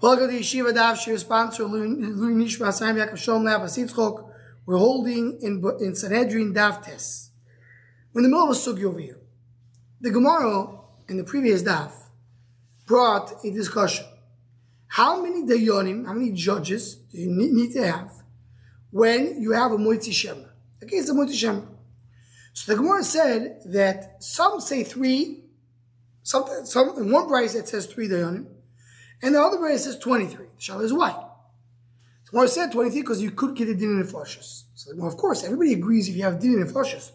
Welcome to Yeshiva Daf. Your sponsor, we're holding in Sanhedrin Daf Tes. We're in the middle of a sugi over here. The Gemara in the previous Daf brought a discussion. How many dayanim, how many judges do you need to have when you have a moitzi shema? Okay, it's a moitzi shema. So the Gemara said that some say three, some in one price it says 3 dayanim, and the other price says 23. The Shaila is why? The Gemara said 23 because you could get a din in nefashos. So well, of course, everybody agrees if you have din in nefashos.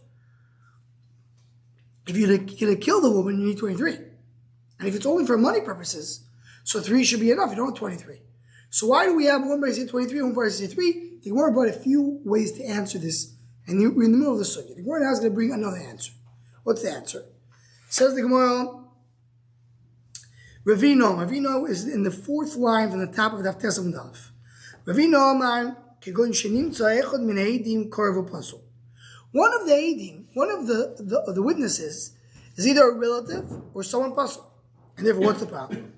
If you're going to kill the woman, you need 23. And if it's only for money purposes, so 3 should be enough. You don't have 23. So why do we have one price say 23 and one price say 3? The Gemara brought a few ways to answer this, and we're in the middle of the sugi. The Gemara now is going to bring another answer. What's the answer? Says the Gemara, Ravino is in the 4th line from the top of Daf Tes Amud Aleph. Ravino Amar kegon shenimtza echad min ha'edim korav u'pasul. One of the edim, one of the witnesses, is either a relative or someone pasul. And therefore, what's the problem?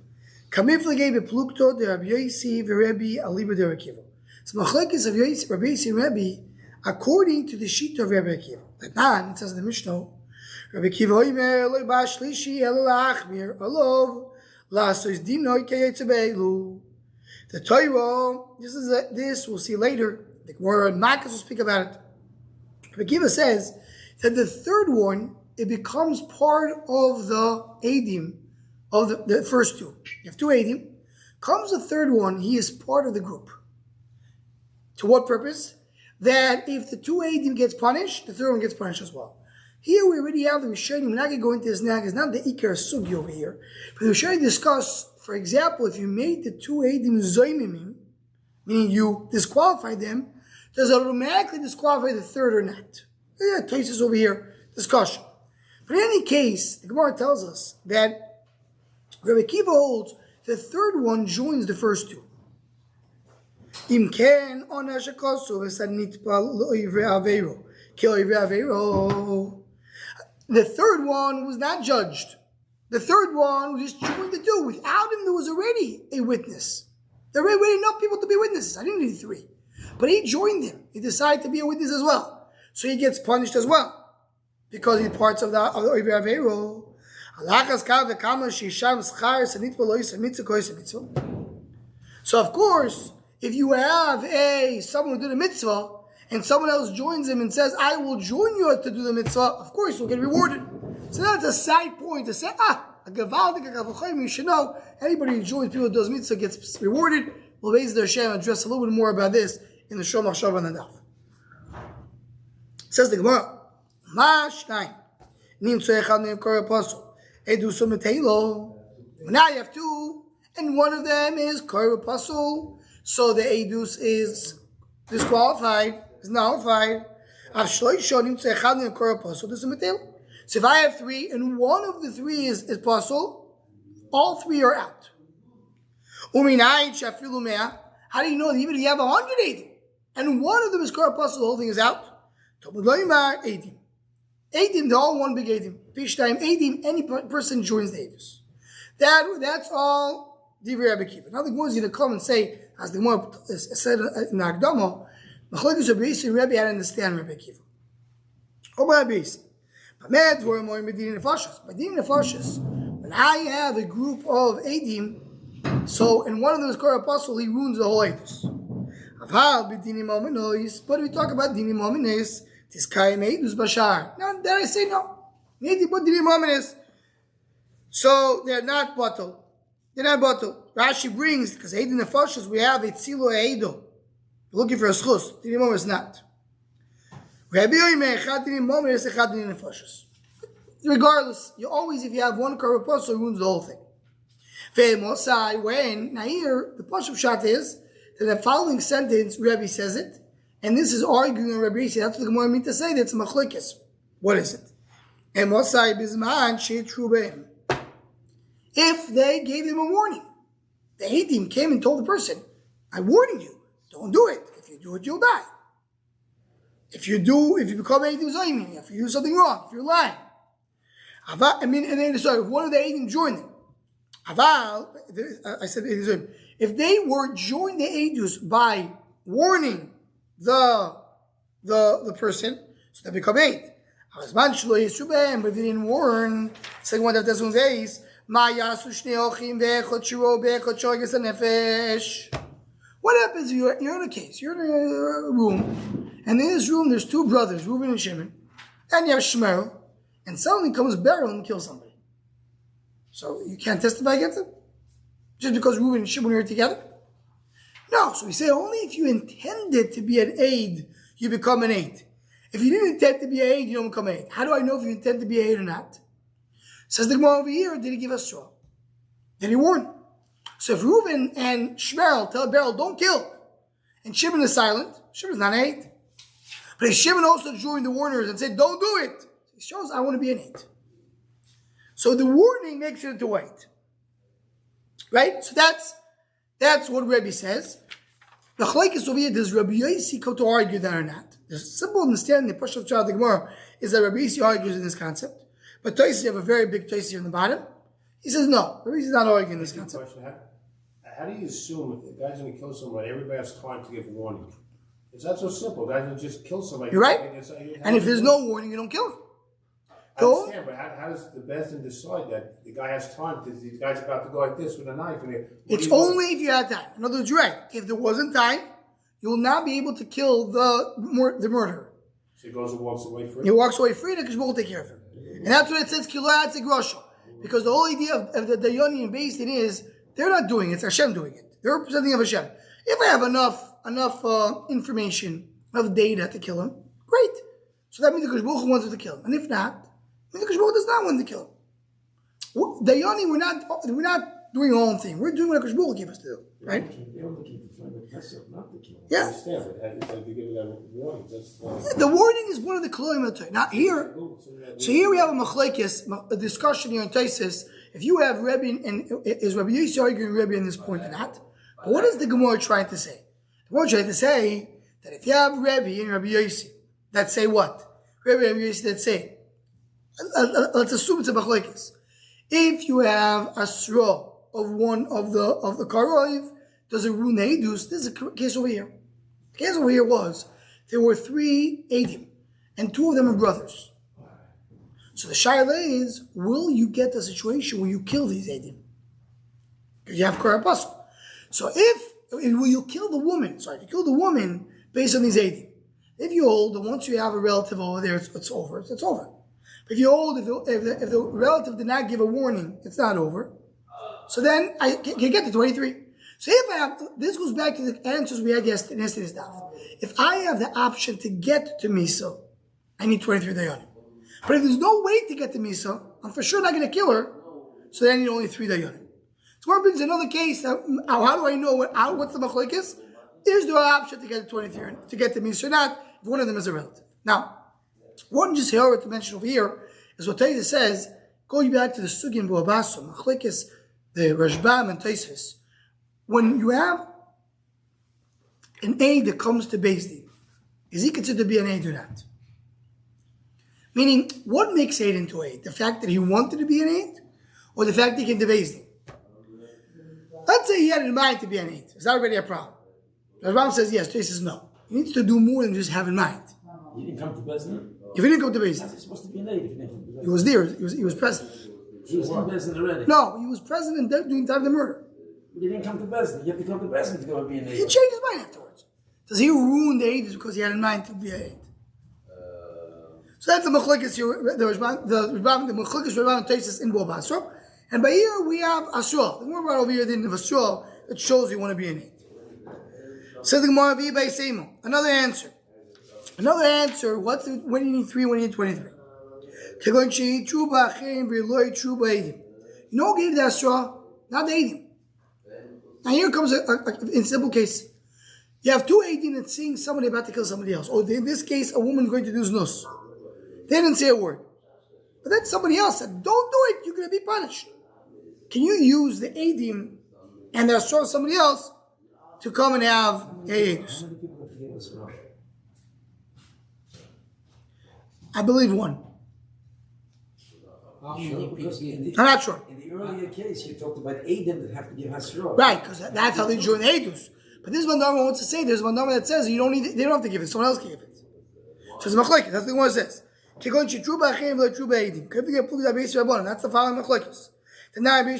Kamiflagei beplukto de Rabbi Yosi v'Rebbi aliba de Rabbi Akiva. So machlekes of Rabbi Yosi and Rebbe according to the sheet of Rabbi Akiva. That it says in the Mishnah, Rabbi Akiva oimer loy ba'shlishi elo la'achmir alov. The Torah, this we'll see later. The Gemara and Makkos will speak about it. But Kiva says that the third one, it becomes part of the Eidim of the first two. You have 2 Eidim. Comes the third one, he is part of the group. To what purpose? That if the 2 Eidim gets punished, the third one gets punished as well. Here we already have the Rishonim. We're not going to go into this now. It's not the Ikar Sugi over here. But the Rishonim discuss, for example, if you made the 2 Eidim Zoymimim, meaning you disqualified them, does it automatically disqualify the third or not? Yeah, cases over here, discussion. But in any case, the Gemara tells us that Rabbi Akiva holds the third one joins the first 2. Im ken onash hakosu v'sanitpa lo'ivre aveiro. The third one was not judged. The third one was just joined the 2. Without him, there was already a witness. There were already enough people to be witnesses. I didn't need 3. But he joined him. He decided to be a witness as well. So he gets punished as well. Because he's parts of the Oiver Aveiro. So of course, if you have someone who did a mitzvah, and someone else joins him and says, I will join you to do the mitzvah, of course you'll get rewarded. So that's a side point to say, you should know, anybody who joins people who does mitzvah gets rewarded. We'll raise their Hashem address a little bit more about this in the Shom Machshav and the Daf. Says the Gemara, now you have 2, and one of them is Korah Pasul, so the Edus is disqualified, is nullified. So if I have 3 and one of the 3 is pasul, all 3 are out. How do you know that even if you have 180 and one of them is pasul, the whole thing is out? Edim, they're all one big edim. Pishtayim edim, any person joins the edus. That's all Divrei Rabbi Akiva. Now the Gemara is going to come and say, as the Gemara said in the Akdama, Machlokes Rabbi Yosi and Rebbe had to understand Rabbi Akiva. Rabbi Yosi. But Medin Nefashos, when I have a group of Eidim, so and one of them is called Apostle, he ruins the whole Eidus. But if we talk about Dinim Omines, this Kaim Eidus Bashar. Now, then I say no. So they're not bottled. They're not bottled. Rashi brings, because Eidim Nefashos, we have Etzilo Eido. Looking for a schus. Dinim Omines is not. Regardless, you always, if you have one Korah Pasul, it ruins the whole thing. Now here, the Pashup Shot is that the following sentence, Rebbe says it, and this is arguing on Rebbe Yosi. That's what the Gemara means to say, that's machlokes. What is it? If they gave him a warning, the Eidim came and told the person, I'm warning you, don't do it. If you do it, you'll die. If you become Eidim Zayim, if you do something wrong, if you're lying. And then, sorry, if one of the Eidim joined them, Aval, I said, if they were joined the Eidus by warning the person, so they become 8. But if they didn't warn, second one that doesn't face, what happens if you're in a case, you're in a room, and in this room there's 2 brothers, Reuben and Shimon, and you have Shmuel, and suddenly comes Beryl and kills somebody. So you can't testify against him? Just because Reuben and Shimon are together? No, so we say only if you intended to be an aid, you become an 8. If you didn't intend to be an aid, you don't become an 8. How do I know if you intend to be an 8 or not? Says the Gemara over here, did he give us straw? Did he warn? So if Reuben and Shmuel tell Beryl, don't kill, and Shimon is silent, Shimon's not an 8. But if Shimon also joined the warners and said, don't do it, it shows I want to be an 8. So the warning makes it into 8. Right? So that's what Rebbe says. The chalekes over here, does Rabbi Yossi come to argue that or not? The simple understanding, the Pasha of Child Gemara, is that Rabbi Yossi argues in this concept. But Tosfos, you have a very big Tosfos here in the bottom. He says no. Rabbi Yossi is not arguing this concept. How do you assume if the guy's going to kill somebody, everybody has time to give a warning? It's not so simple. Guys will just kill somebody. You're right. And if there's no warning, you don't kill him. I understand, but how does the Bezdin decide that the guy has time? Because the guy's about to go like this with a knife. It's only if you had time. In other words, you're right. If there wasn't time, you will not be able to kill the murderer. So he goes and walks away free? He walks away free because we'll take care of him. And that's what it says, Kilayat Grosha. Because the whole idea of the Dayani and Beis Din is, they're not doing it, it's Hashem doing it. They're representing of Hashem. If I have enough information, enough data to kill him, great. So that means the Kosh Baruch Hu wants to kill him. And if not, the Kosh Baruch Hu does not want to kill him. Dayani, we're not doing our own thing. We're doing what Kosh Baruch Hu gave us to do, right? Yeah. The warning is one of the Kilayim of the Torah. Not here. So here we have a machlekes, a discussion here in Tosfos. If you have Rebbe, and is Rabbi Yossi arguing Rebbe in this point or not? But what is the Gemara trying to say? The Gemara trying to say that if you have Rebbe and Rabbi Yossi that say what? Rebbe and Rabbi Yossi that say, let's assume it's a machlekes. If you have a straw of one of the karoiv, does it ruin the edus? This is a case over here. The case over here was there were 3 edim, and 2 of them are brothers. So the shaila is, will you get the situation where you kill these edim? Because you have karapasul. So will you kill the woman? Sorry, you kill the woman based on these edim. If you hold that once you have a relative over there, it's over. It's over. But if you hold, if the relative did not give a warning, it's not over. So then I can get to 23. So if I have, this goes back to the answers we had yesterday in yesterday's daf. If I have the option to get to Misa, I need 23 dayanim. But if there's no way to get to Misa, I'm for sure not going to kill her, so then I need only 3 dayanim. So what brings another case, how do I know what's the machlekes? Is there an option to get to 23, to get to Misa or not, if one of them is a relative? Now, one just here to mention over here is what Tosfos says, going back to the Sugin Bu'abaso, machlekes, the Rashbam and Tosfos. When you have an aid that comes to Beis Din, is he considered to be an aid or not? Meaning, what makes aid into aid? The fact that he wanted to be an aid, or the fact that he came to Beis Din? Let's say he had in mind to be an aid. Is that already a problem? The Rambam says yes. Tosfos says no. He needs to do more than just have in mind. He didn't come to Beis Din? If he didn't come to Beis Din, how's he supposed to be an aid if he didn't come to Beis Din? He was there. He was present. He was in Beis Din already. No, he was present during the time of the murder. He didn't come to Beis Din. You have to come to Beis Din to go and be an aid. He changed his mind afterwards. Does he ruin the aid because he had in mind to be an aid? So that's the machlekes here. The machlekes Rabban and Tosfos in Bo Basra. And by here we have Asra. The more about over here didn't have Asra that shows you want to be an aid. Says the Gemara by Seimo. Another answer. When you need 3, when you need 23. You know who gave the Asra? Not the Eidim. Now here comes in simple case. You have 2 Eidim that's seeing somebody about to kill somebody else. Or in this case, a woman going to do znus. They didn't say a word. But then somebody else said, don't do it, you're going to be punished. Can you use the Eidim and the Asra of somebody else to come and have Eidus? I believe 1. Because I'm not sure. in the earlier case, you talked about Adam that have to give Hasra. Right, because that's how they join the Eidus. But this one Dharma wants to say, there's one Dharma that says you don't need it, they don't have to give it, someone else can give it. So it's Machlekes, that's the one that says. That's the following Machlekes. Rabbi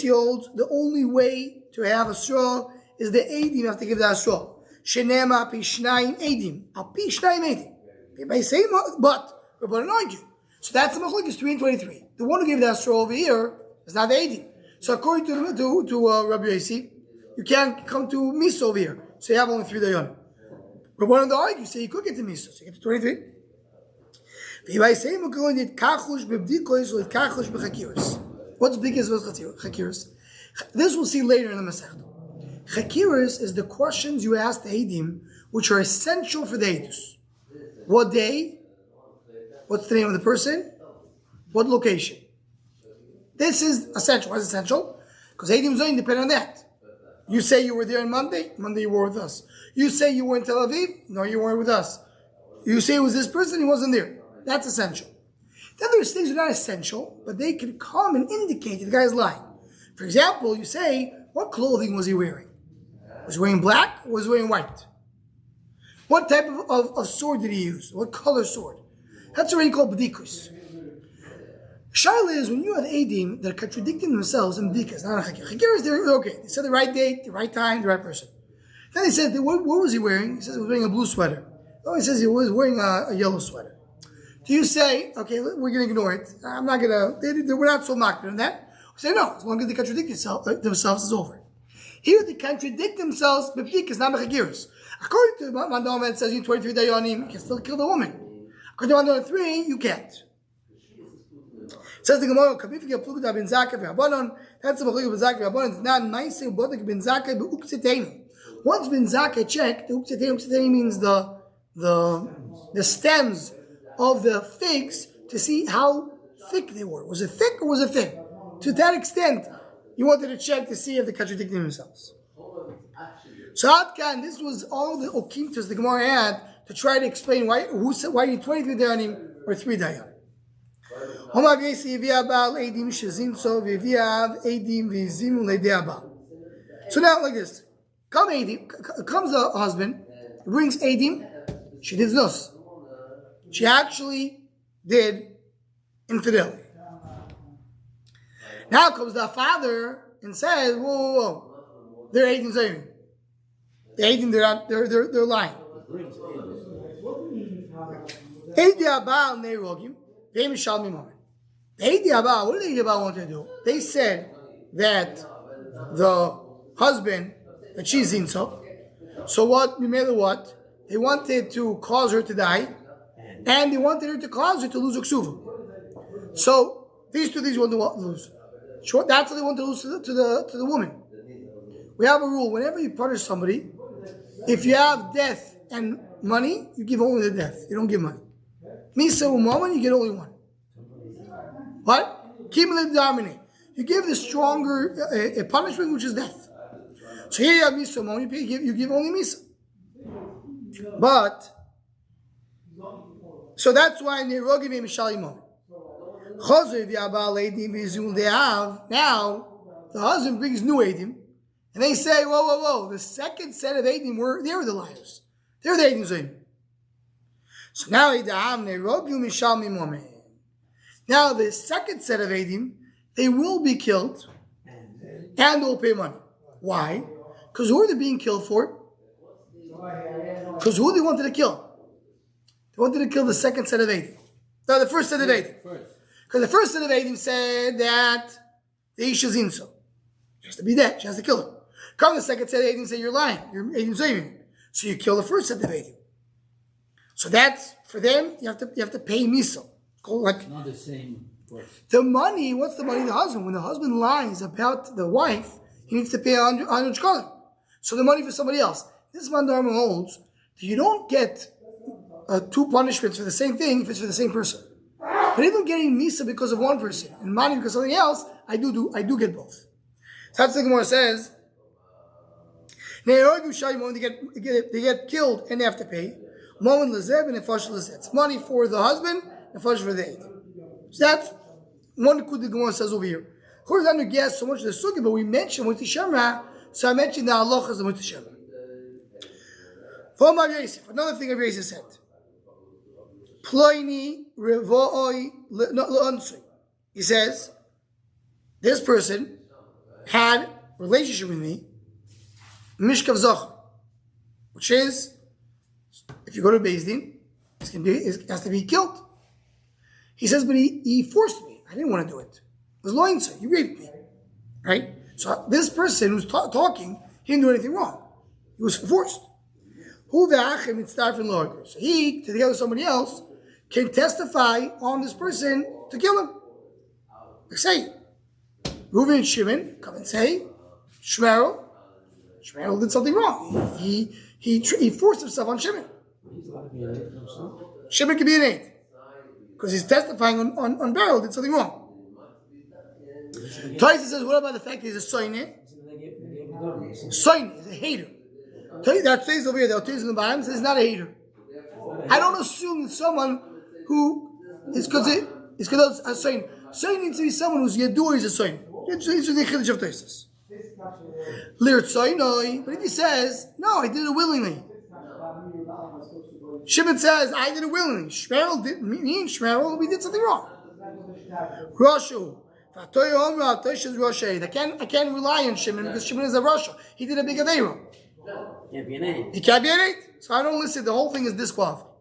holds the only way to have a straw is the Eidim have to give that straw. Shenema pishnayim Eidim. Pishnayim Eidim. They may say, but we're going to argue. So that's the Machlekes 3 and 23. The one who gave that straw over here is not the Eidim. So according to Rabbi Yossi, you can't come to Misa over here. So you have only 3 dayanim. But one of the argues say you could get to Misa. So you get to 23. What's biggest with Chakiris? This we'll see later in the Masechta. Chakiris is the questions you ask the Eidim, which are essential for the Eidus. What day? What's the name of the person? What location? This is essential. Why is it essential? Because Eidim Zoyin depend on that. You say you were there on Monday you were with us. You say you were in Tel Aviv, no, you weren't with us. You say it was this person, he wasn't there. That's essential. Then there's things that are not essential, but they can come and indicate that the guy is lying. For example, you say, what clothing was he wearing? Was he wearing black or was he wearing white? What type of sword did he use? What color sword? That's already called b'dikus. Shaila is when you have Eidim that are contradicting themselves in b'dikas, not a chakir. Chakir is they're okay. They said the right date, the right time, the right person. Then they said, what was he wearing? He says he was wearing a blue sweater. Oh, he says he was wearing a yellow sweater. Do you say, okay, we're going to ignore it. I'm not going to, we're not so knocked on that. We say, no, as long as they contradict themselves, it's over. Here they contradict themselves, b'dikas, not b'chakiris. According to Mandama, it says you 23 dayanim, you can still kill the woman. According to Mandama 3, you can't. It says the Gemara, Kabifika Plugda ben Zakah v'Abanon, that's the Bechlik ben Zakah v'Abanon, it's not nice, Bodak ben Zakah b'Ukseteinu. Once ben Zakah checked, the Ukseteinu means the stems of the figs to see how thick they were. Was it thick or was it thin? To that extent, you wanted to check to see if they're contradicting themselves. So Adkan, this was all the okimtas the Gemara had to try to explain why you need 23 dayanim or 3 dayanim. So now like this. Comes the husband, brings Eidim, she did nus. She actually did infidelity. Now comes the father and says, whoa. They're Eidim Zayim. The Eidim, they're lying. Eidi Abal Neirogim, they Mishal Mimon. The Eidi Abal, what did the Eidi Abal want to do? They said that the husband, that she's Zinso. So what, no matter what, they wanted to cause her to die, and they wanted her to cause her to lose her ksuva. So these two things you want to lose. That's what they want to lose to the woman. We have a rule: whenever you punish somebody, if you have death and money, you give only the death. You don't give money. Misa u'mammon, you get only one. What? Kimle dominate. You give the stronger a punishment, which is death. So here you have misa u'mammon, you give only misa. But so that's why Neirogim Mishal Imon. They have now the husband brings new Eidim, and they say, whoa. The second set of Eidim they were the liars. They were the Eidim Zoyim. So now now the second set of Eidim, they will be killed and they'll pay money. Why? Because who are they being killed for? Because who they wanted to kill? They wanted to kill the second set of Eidim. No, the first set of Eidim. Because the first set of Eidim said that the Isha Zinso. She has to be dead. She has to kill her. Come the second set of Eidim say you're lying. You're Eidim Zoyim. So you kill the first set of Eidim. So that's, for them, you have to pay miso. Like, not the same person. The money, what's the money of the husband? When the husband lies about the wife, he needs to pay 100 shkalim. So the money for somebody else. This Mandarma holds that you don't get 2 punishments for the same thing if it's for the same person. But if I'm getting misa because of one person and money because of something else, I do get both. So that's the Gemara says. They get killed and they have to pay. Moment lezev and nefesh lezeh. It's money for the husband, nefesh for the eidim. So that's one kud the Gemara says over here. Of course, I don't guess so much of the sugi, but we mentioned with the Shemra, so I mentioned the halachas of the Shemra. Another thing Rabbi Yosef said. Ploini revo'oi le'onsui. He says, this person had a relationship with me, mishkav zachar, which is, if you go to Beis Din, it has to be killed. He says, but he forced me. I didn't want to do it. It was loinsui. He raped me. Right? So this person who's talking, he didn't do anything wrong. He was forced. So he, together with somebody else, can testify on this person to kill him. They say, Reuven and Shimon come and say, Shmuel did something wrong. He forced himself on Shimon. Shimon can be an aid because he's testifying on Beryl did something wrong. Taisa says, what about the fact that he's a soine? Soine is a hater. That says over here, the Otis in the bottom says not a hater. I don't assume that someone who is because a soine. Soine needs to be someone who's Yadur is a soine. It's the Chiddush of Tosis. Lirt soinoi, but if he says, no, I did it willingly. Shimon says, I did it willingly. Shmuel did, me and Shmuel, we did something wrong. Rashu. I can't rely on Shimon because Shimon is a Rasha. He did a big Aveira. He can't be an eight. So I don't listen. The whole thing is disqualified.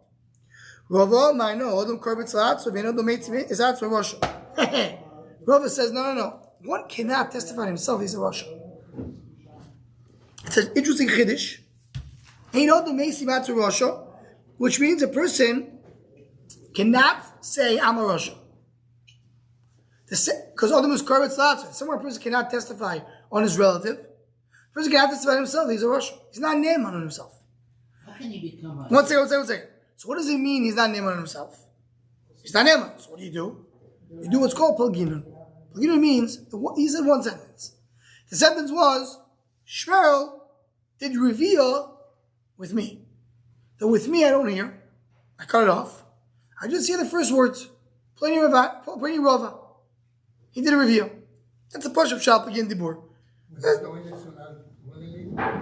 Rava says, no. One cannot testify himself he's a Rasha. It's an interesting chiddush. Which means a person cannot say I'm a Rasha. Because Adam is Korban Tzlatzah. Somewhere a person cannot testify on his relative. A person cannot testify on himself. He's a Rasha. He's not named on himself. How can he become a... One second. So what does it mean he's not named on himself? He's not named on. So what do? You do what's called Pilginun. Pilginun means, he said one sentence. The sentence was, Shmuel did reveal with me. So with me I don't hear. I cut it off. I just hear the first words. Plenty Rava. He did a review. That's a push-up shop again, Dibur.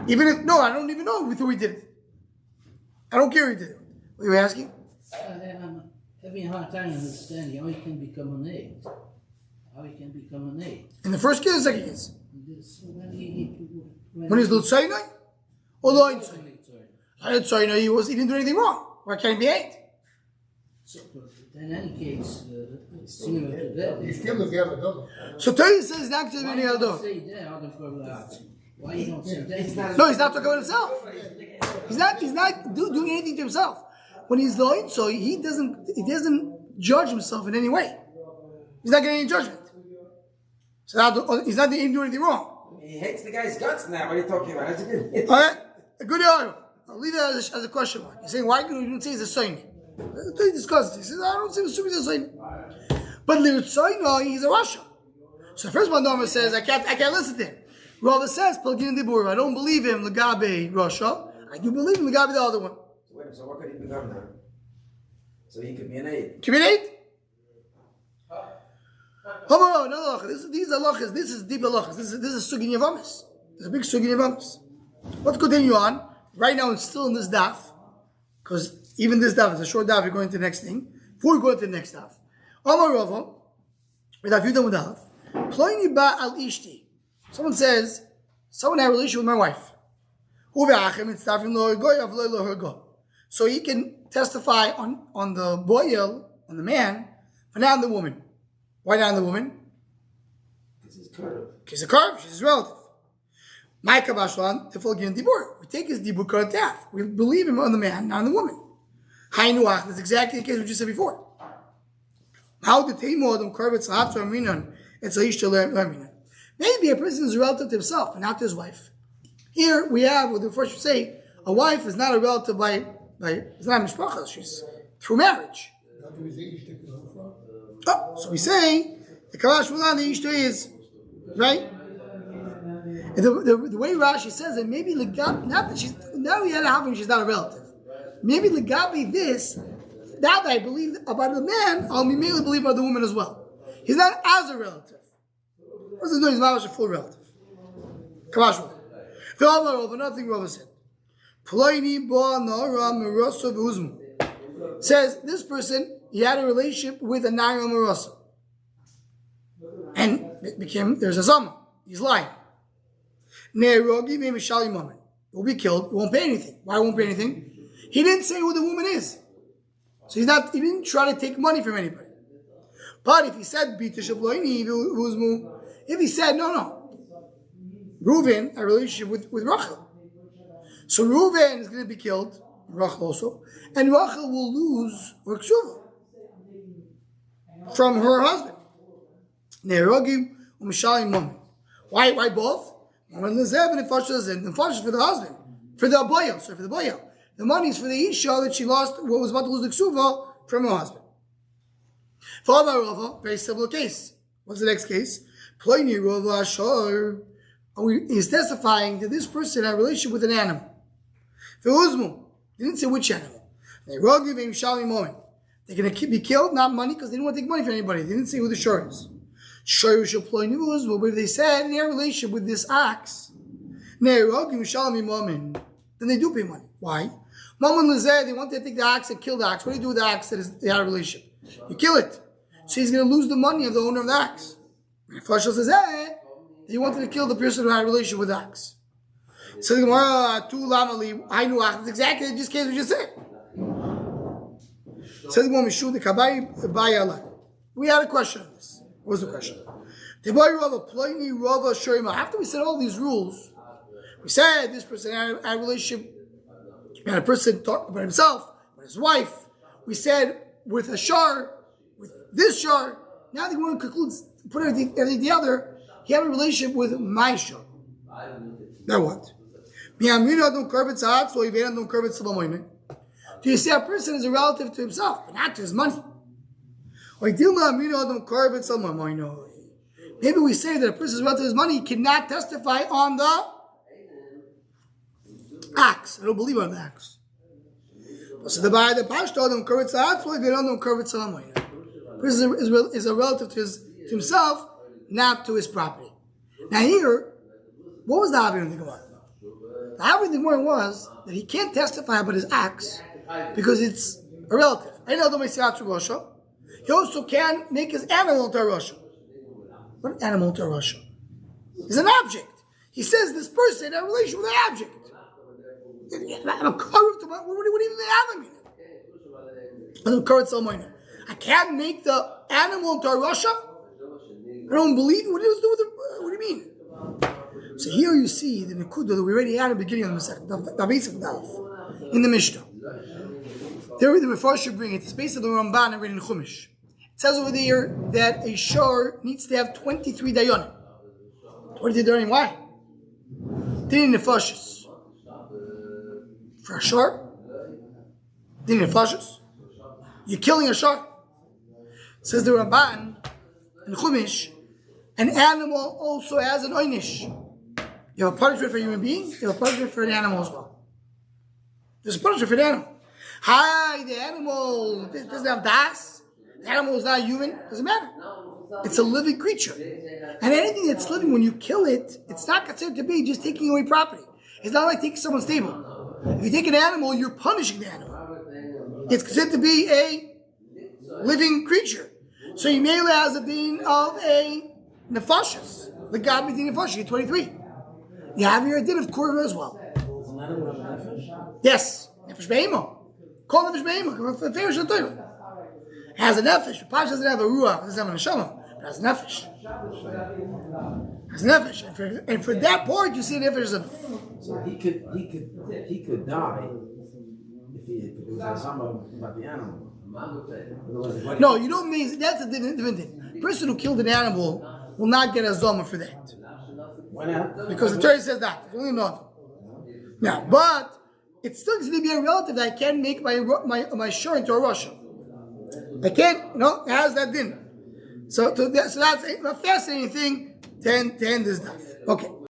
Even if, no, I don't even know who he did it. I don't care who he did it. What are you asking? I'm having a hard time understanding how he can become an aid. How he can become an aid. In the first case or the second case? When When he's Lutzainai? Or Lutzainai? He didn't do anything wrong. Why can't he be aid? So, in any case, similar to that. He's still together, doesn't he? So Torah says not to be Why any you other. don't say that? Why you don't say that? No, he's not talking about himself. He's not doing anything to himself. When he's loyal, so he doesn't judge himself in any way. He's not getting any judgment. So he's not doing anything wrong. He hates the guy's guts now. What are you talking about? That's a good. All right, a good argument. I'll leave that as a question mark. You're saying why you don't say he's a sign? He discusses. He says I don't see he's a sign. But Lirtzaino, he's a Rasha. So first one Norma says I can't listen to him. Rava says Pelgin Dibur. I don't believe him Lagabe Rasha. I do believe him Lagabe the other one. So what could he become now? So he could be an aid. Can be an eight? Oh no, these are halachas. This is deep halachas. This is Sugin Yavamis. There's a big Sugin Yavamis. Let's continue on. Right now it's still in this daf. Because even this daf is a short daf. We're going to the next thing. Before we go to the next daf. Amar Rava. With a few done with daf. Ploini ba al ishti. Someone says, someone had a relationship with my wife. So he can testify on the boil, on the man, but not on the woman. Why not on the woman? She's a curve. She's his relative. My kabashlan tifol dibur. We take his dibur cut half. We believe him on the man, not on the woman. Haynuach. That's exactly the case we just said before. How did he more than curve? It's a hot minan. It's a ish to learn. Maybe a person is a relative to himself, but not to his wife. Here we have what the first would say: a wife is not a relative by it's not mishpacha. She's through marriage. Oh, so we say the kalash mulan the ishto is right. And the way Rashi says it, maybe not that she's now we had a having she's not a relative. maybe Legabi this, now that I believe about the man, I'll immediately believe about the woman as well. He's not as a relative. What's his name? He's not a full relative. Kamash. Nothing Rava said. Says this person, he had a relationship with a Naira Marasa. And it became, there's a Zama. He's lying. Will be killed. He won't pay anything. Why won't pay anything? He didn't say who the woman is. So he didn't try to take money from anybody. But if he said, if he said, no, Reuven, a relationship with Rachel. So Reuven is going to be killed, Rachel also, and Rachel will lose her ksuva from her husband. Why both? When the Zev and the Fasha for the husband, for the boya. The money is for the Isha that she lost, what was about to lose the ksuva from her husband. Very similar case. What's the next case? He's testifying that this person had a relationship with an animal. He didn't say which animal. They're going to be killed, not money, because they didn't want to take money from anybody. They didn't say who the shor is. But if they said in their relationship with this ox, then they do pay money. Why? They want to take the ox and kill the ox. What do you do with the ox that they had a relationship? You kill it. So he's going to lose the money of the owner of the ox. And Fashal says, he wanted to kill the person who had a relationship with the ox. So the Gemara, I knew ox. That's exactly the case we just said. So the Gemara, we had a question on this. What was the question? After we said all these rules, we said this person had a relationship, had a person talk about himself, about his wife. We said with a shar, with this shar. Now they want to conclude, put everything together. He had a relationship with my shar. Now what? Do you say a person is a relative to himself, but not to his money? Maybe we say that a person is relative to his money, he cannot testify on the acts. I don't believe on the acts. So the person is a relative to himself, not to his property. Now here, what was the Havir in the Gemara? The Havir in the Gemara was that he can't testify about his acts because it's a relative. He also can make his animal into a Russia. What animal into a Russia? It's an object. He says this person had a relation with an object. What do you mean they have him? I can't make the animal into a Russia? I don't believe it. What do you mean? So here you see the Nekuda that we already had at the beginning of the Masech, the basic Daf, in the Mishnah. There the Mefarshim bring it. It's based on the Ramban and written in Chumash. It says over there that a shor needs to have 23 dayanim. 23 dayanim, why? Din nefashis. For a shor? Din nefashis. You're killing a shor. Says the Ramban in Chumash, an animal also has an oynish. You have a punishment for a human being, you have a punishment for an animal as well. There's a punishment for an animal. Hi, the animal doesn't have das. The animal is not human. Doesn't matter. It's a living creature. And anything that's living, when you kill it, it's not considered to be just taking away property. It's not like taking someone's table. If you take an animal, you're punishing the animal. It's considered to be a living creature. So you merely has a din of a nefashis. The God be din nefashis, 23. You have your din of korva as well. Yes. Nefesh be'emo. Call nefesh be'emo. Has a nefesh. Pash doesn't have a ruach. Doesn't have a neshama. But has a nefesh. Has a nefesh. And for that part, you see a nefesh is enough. So he could die if there was something about the animal. No, you don't mean that's a different thing. The person who killed an animal will not get a zoma for that. Why not? Because the Torah says that. It's only nothing. Now, but it's still going to be a relative that I can't make my shor into a Russia. I can't, it has that din. So that's a fascinating thing to end this stuff. Okay.